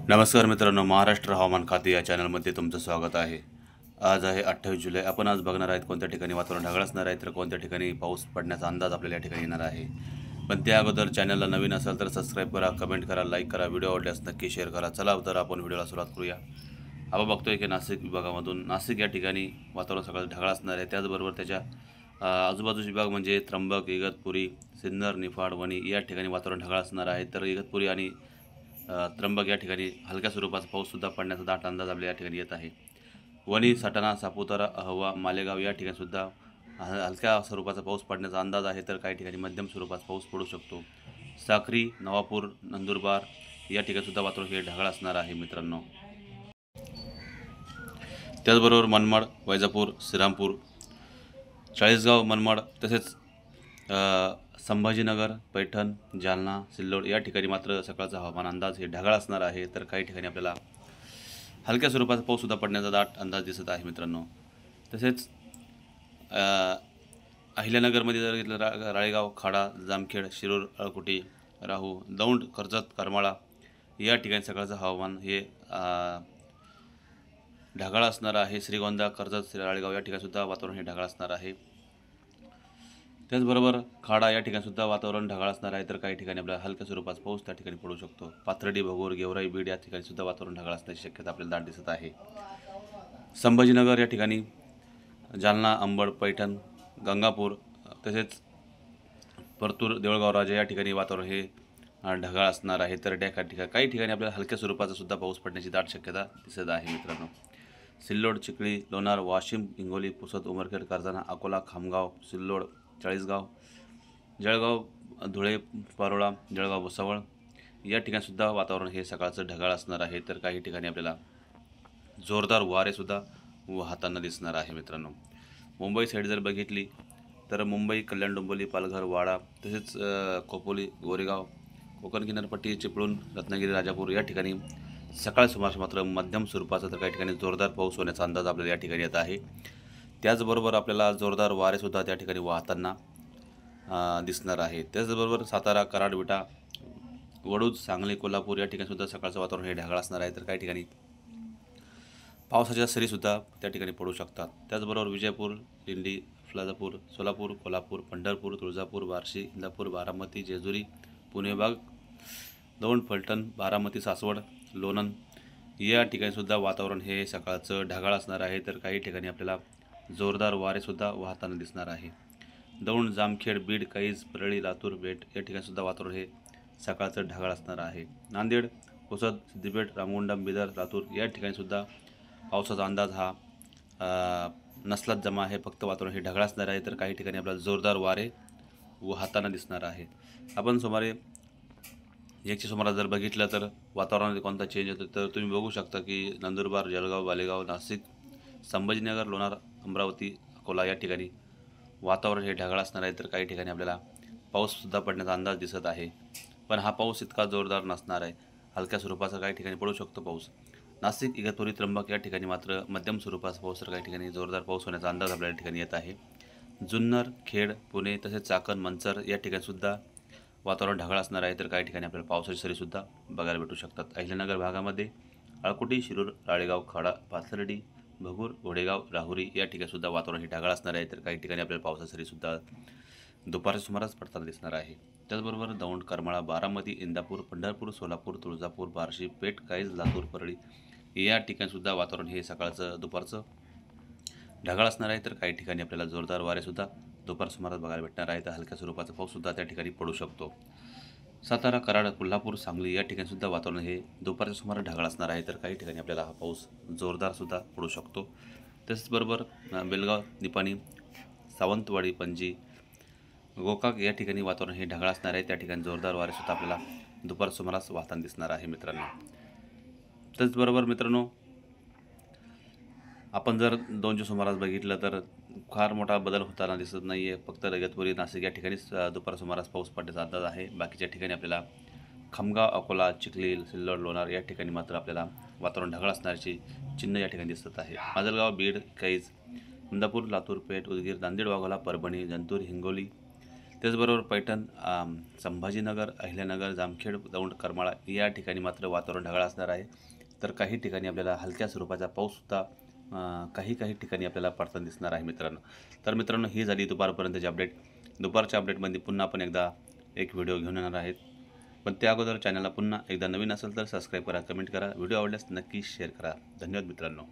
नमस्कार मित्रांनो, महाराष्ट्र हवामान खाते या चॅनलमध्ये तुमचं स्वागत आहे। आज आहे 28 जुलै। आपण आज बघणार आहेत कोणत्या ठिकाणी वातावरण ढगाळ असणार आहे, तर कोणत्या ठिकाणी पाऊस पडण्याचा अंदाज आपल्याला या ठिकाणी येणार आहे। पण त्या अगोदर चॅनलला नवीन असाल तर सबस्क्राईब करा, कमेंट करा, लाईक करा, व्हिडिओ आवडल्यास नक्की शेअर करा। चला तर आपण व्हिडिओला सुरुवात करूया। आपण बघतोय की नाशिक विभागामधून नाशिक या ठिकाणी वातावरण सगळं ढगाळ असणार आहे। त्याचबरोबर त्याच्या आजूबाजूचे विभाग म्हणजे त्र्यंबक, इगतपुरी, सिन्नर, निफाड, वणी या ठिकाणी वातावरण ढगाळ असणार आहे। तर इगतपुरी आणि त्र्यंबक या ठिकाणी हलक्या स्वरूपाचा पाऊससुद्धा पडण्याचा दाट अंदाज आपल्या या ठिकाणी येत आहे। वणी, सटाणा, सापुतारा, अहवा, मालेगाव या ठिकाणीसुद्धा हलक्या स्वरूपाचा पाऊस पडण्याचा अंदाज आहे, तर काही ठिकाणी मध्यम स्वरूपाचा पाऊस पडू शकतो। साक्री, नवापूर, नंदुरबार या ठिकाणीसुद्धा वातावरण हे ढगाळ असणार आहे मित्रांनो। त्याचबरोबर मनमाड, वैजापूर, श्रीरामपूर, चाळीसगाव, मनमाड तसेच संभाजीनगर, पैठण, जालना, सिल्लोड या ठिकाणी मात्र सकाळचा हवामान अंदाज हे ढगाळ असणार आहे, तर काही ठिकाणी आपल्याला हलक्या स्वरूपाचा पाऊससुद्धा पडण्याचा दाट अंदाज दिसत आहे मित्रांनो। तसेच अहिल्यानगरमध्ये जर घेतलं राळेगाव, खाडा, जामखेड, शिरूर, अळकुटी, राहू, दौंड, कर्जत, करमाळा या ठिकाणी सकाळचं हवामान हे ढगाळ असणार आहे। श्रीगोंदा, कर्जत, राळेगाव या ठिकाणीसुद्धा वातावरण हे ढगाळ असणार आहे। त्याचबरोबर खाडा या ठिकाणीसुद्धा वातावरण ढगाळ असणार आहे, तर काही ठिकाणी आपल्याला हलक्या स्वरूपाचा पाऊस त्या ठिकाणी पडू शकतो। पाथर्डी, भोगूर, गेवराई, बीड या ठिकाणीसुद्धा वातावरण ढगाळ असण्याची शक्यता आपल्याला दाट दिसत आहे। संभाजीनगर या ठिकाणी, जालना, अंबड, पैठण, गंगापूर तसेच परतूर, देऊळगाव राजा या ठिकाणी वातावरण हे ढगाळ असणार आहे, तर काही ठिकाणी आपल्याला हलक्या स्वरूपाचा सुद्धा पाऊस पडण्याची दाट शक्यता दिसत आहे मित्रांनो। सिल्लोड, चिखली, लोणार, वाशिम, हिंगोली, पुसद, उमरखेड, कारंजा, अकोला, खामगाव, सिल्लोड, चाळीसगाव, जळगाव, धुळे, पारोळा, जळगाव, भुसावळ या ठिकाणीसुद्धा वातावरण हे सकाळचं ढगाळ असणार आहे, तर काही ठिकाणी आपल्याला जोरदार वारेसुद्धा वाहताना दिसणार आहे मित्रांनो। मुंबई साईड जर बघितली तर मुंबई, कल्याण, डोंबिवली, पालघर, वाडा तसेच खोपोली, गोरेगाव, कोकण किनारपट्टी, चिपळूण, रत्नागिरी, राजापूर या ठिकाणी सकाळ सुमारास मात्र मध्यम स्वरूपाचा तर काही ठिकाणी जोरदार पाऊस होण्याचा अंदाज आपल्याला या ठिकाणी येत आहे। त्याचबरोबर आपल्याला जोरदार वारेसुद्धा त्या ठिकाणी वाहताना दिसणार आहे। त्याचबरोबर सातारा, कराड, विटा, वडूज, सांगली, कोल्हापूर या ठिकाणीसुद्धा सकाळचं वातावरण हे ढगाळ असणार आहे, तर काही ठिकाणी पावसाच्या सरीसुद्धा त्या ठिकाणी पडू शकतात। त्याचबरोबर विजयपूर, दिंडी, फुलाजापूर, सोलापूर, कोल्हापूर, पंढरपूर, तुळजापूर, बार्शी, इंदापूर, बारामती, जेजुरी, पुणे विभाग, दौंड, फलटण, बारामती, सासवड, लोणंद या ठिकाणीसुद्धा वातावरण हे सकाळचं ढगाळ असणार आहे, तर काही ठिकाणी आपल्याला जोरदार वारेसुद्धा वाहताना दिसणार आहे। दौंड, जामखेड, बीड, कैज, परळी, लातूर, बेट या ठिकाणीसुद्धा वातावरण हे सकाळचं ढगाळ असणार आहे। नांदेड, पुसद, सिद्दीपेठ, रामगुंडम, बिदर, लातूर या ठिकाणीसुद्धा पावसाचा अंदाज हा नसलाच जमा आहे, फक्त वातावरण हे ढगाळ असणार आहे, तर काही ठिकाणी आपल्याला जोरदार वारे वाहताना दिसणार आहे। आपण सुमारे याच्या सुमारास जर बघितलं तर वातावरणामध्ये कोणता चेंज होतो, तर तुम्ही बघू शकता की नंदुरबार, जळगाव, बालेगाव, नाशिक, संभाजीनगर, लोणार, अमरावती, अकोला या ठिकाणी वातावरण हे ढगाळ असणार आहे, तर काही ठिकाणी आपल्याला पाऊससुद्धा पडण्याचा अंदाज दिसत आहे। पण हा पाऊस इतका जोरदार नसणार आहे, हलक्या स्वरूपाचा काही ठिकाणी पडू शकतो पाऊस। नाशिक, इगतपुरी, त्र्यंबक या ठिकाणी मात्र मध्यम स्वरूपाचा पाऊस, तर काही ठिकाणी जोरदार पाऊस होण्याचा अंदाज आपल्या ठिकाणी येत आहे। जुन्नर, खेड, पुणे तसेच चाकण, मंचर या ठिकाणीसुद्धा वातावरण ढगाळ असणार आहे, तर काही ठिकाणी आपल्याला पावसाची सरीसुद्धा बघायला भेटू शकतात। अहिल्यानगर भागामध्ये अळकुटी, शिरूर, राळेगाव, खाडा, पाथर्डी, भगूर, घोडेगाव, राहुरी या ठिकाणीसुद्धा वातावरण हे ढगाळ असणार आहे, तर काही ठिकाणी आपल्याला पावसाची सरीसुद्धा दुपारच्या सुमारास पडताना दिसणार आहे। त्याचबरोबर दौंड, करमाळा, बारामती, इंदापूर, पंढरपूर, सोलापूर, तुळजापूर, बार्शी, पेठ, कैज, लातूर, परळी या ठिकाणीसुद्धा वातावरण हे सकाळचं दुपारचं ढगाळ असणार आहे, तर काही ठिकाणी आपल्याला जोरदार वारेसुद्धा दुपार सुमारास बघायला भेटणार आहे, तर हलक्या स्वरूपाचा पाऊससुद्धा त्या ठिकाणी पडू शकतो। सातारा, कराड, कोल्हापूर, सांगली या ठिकाणीसुद्धा वातावरण हे दुपारच्या सुमारास ढगाळ असणार आहे, तर काही ठिकाणी आपल्याला हा पाऊस जोरदारसुद्धा पडू शकतो। त्याचबरोबर बेलगाव, निपाणी, सावंतवाडी, पणजी, गोकाक या ठिकाणी वातावरण हे ढगाळ असणार आहे, त्या ठिकाणी जोरदार वारेसुद्धा आपल्याला दुपार सुमारास वाहताना दिसणार आहे मित्रांनो। त्याचबरोबर मित्रांनो, आपण जर 2च्या सुमारास बघितलं तर फार मोठा बदल होताना दिसत नाही आहे, फक्त इगतपुरी, नाशिक या ठिकाणीच दुपार सुमारास पाऊस पडण्याचा अंदाज आहे। बाकीच्या ठिकाणी आपल्याला खामगाव, अकोला, चिखली, सिल्लोड, लोणार या ठिकाणी मात्र आपल्याला वातावरण ढगाळ असण्याची चिन्ह या ठिकाणी दिसत आहे। माजलगाव, बीड, कैज, इंदापूर, लातूर, पेठ, उदगीर, नांदेड, वाघोला, परभणी, जिंतूर, हिंगोली, त्याचबरोबर पैठण, संभाजीनगर, अहिल्यानगर, जामखेड, दौंड, करमाळा या ठिकाणी मात्र वातावरण ढगाळ असणार आहे. तर काही ठिकाणी आपल्याला हलक्या स्वरूपाचा पाऊससुद्धा काही ठिकाणी आपल्याला पडताना दिसणार आहे मित्रांनो. तर मित्रांनो, ही झाली दुपारपर्यंतची अपडेट. दुपारच्या अपडेटमध्ये पुन्हा आपण एकदा एक व्हिडिओ घेऊन येणार आहेत. पण त्या अगोदर चॅनलला पुन्हा एकदा नवीन असेल तर सबस्क्राईब करा, कमेंट करा, व्हिडिओ आवडल्यास नक्की शेअर करा. धन्यवाद मित्रांनो.